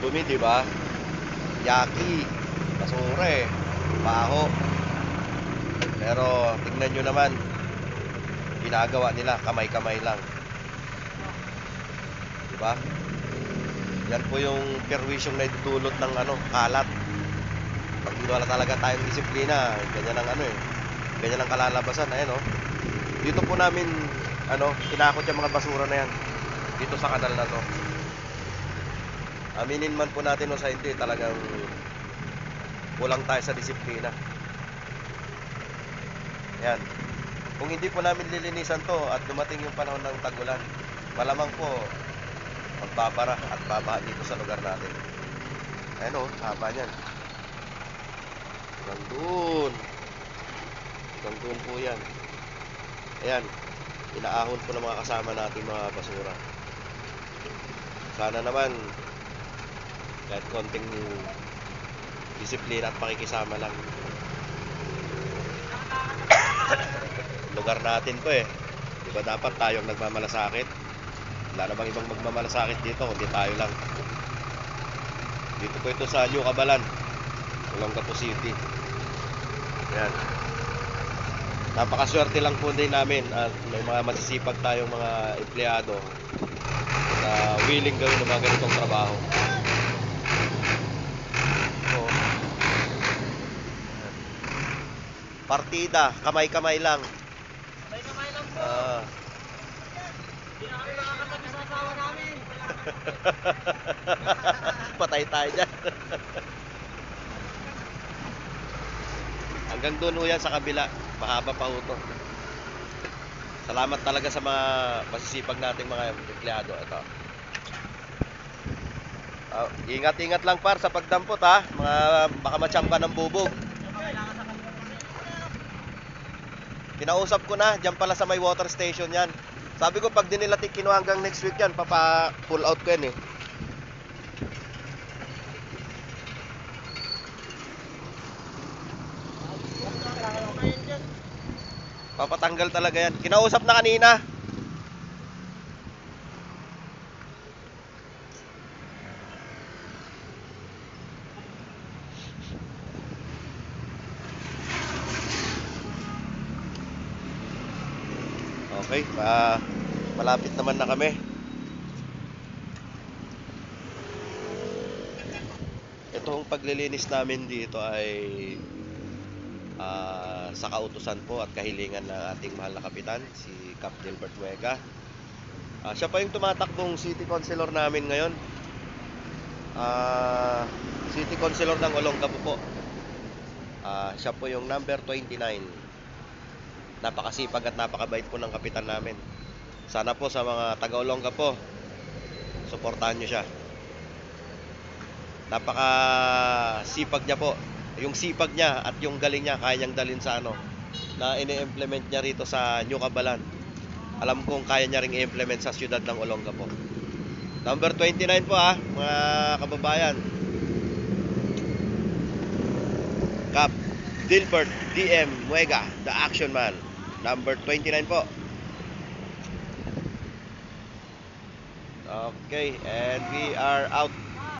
dumi, di ba? Yaki, basura eh, baho. Pero tingnan nyo naman, ginagawa nila kamay-kamay lang, di ba? Yan po yung perwisyong na idudulot ng kalat. Pag wala talaga tayong disiplina, ganyan ang ganyan ang kalalabasan. Ayan oh. Dito po namin kinakot yung mga basura na yan dito sa kanal na to. Aminin man po natin o sa hindi, talagang kulang tayo sa disiplina. Yan. Kung hindi po namin lilinisan to at dumating yung panahon ng tag-ulan, malamang po magbabara at babaha dito sa lugar natin. Ayan o, haba niyan. Hanggang doon. Hanggang doon po yan. Ayan, inaahon po ng mga kasama natin mga basura. Sana naman kahit konting disiplina at pakikisama lang. Lugar natin to eh. Di ba dapat tayong nagmamalasakit? Wala namang ibang magmamalasakit dito kundi tayo lang. Dito po ito sa New Cabalan, Olongapo City. Ayan. Napakaswerte lang po din namin at may mga masisipag tayong mga empleyado na willing gawin ng mga ganitong trabaho. So, partida, kamay-kamay lang. Kamay-kamay lang po. Hindi na kami nakakatabi sa asawa namin. Patay tayo dyan. Hanggang doon ho yan sa kabila. Mahaba pa ho to. Salamat talaga sa mga masisipag nating mga empleyado. Ito. Ingat-ingat lang par sa pagdampot ha. Baka matsamba ng bubog. Kinausap ko na, dyan pala sa may water station yan. Sabi ko pag di nila kinuha hanggang next week yan, pull out ko yan eh. Papatanggal talaga yan. Kinausap na kanina. Okay, malapit naman na kami. Itong paglilinis namin dito ay sa kautusan po at kahilingan ng ating mahal na kapitan, si Cap Gilbert Nuega. Siya pa yung tumatakbong City Councilor namin ngayon. City Councilor ng Olongapo po. Siya po yung number 29. Napakasipag at napakabait po ng kapitan namin. Sana po sa mga taga-Olongapo, suportahan nyo siya. Napakasipag niya po. Yung sipag niya at yung galing niya kaya niyang dalhin sa na ini-implement niya rito sa New Cabalan. Alam kong kaya niya ring i-implement sa siyudad ng Olongapo. Number 29 po mga kababayan. Cap Gilbert DM Nuega, the action man. Number 29 po. Okay, and we are out.